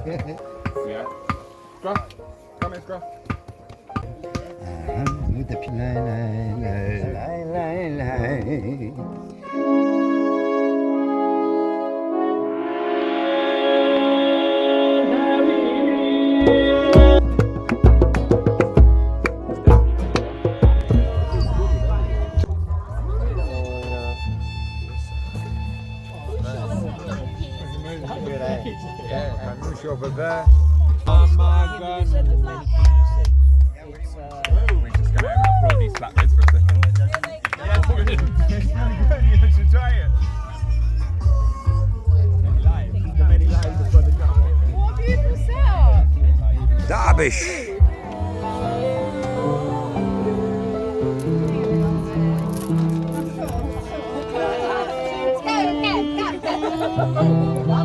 Yeah. Scruff. Come here, Scruff. Over there. Oh my God. We're just going to upload these flatbreads for a second. Yeah, it's good. It's really good. You should try it. Many lives have got to go. What a beautiful setup! Derbysh. Go, go, go, go.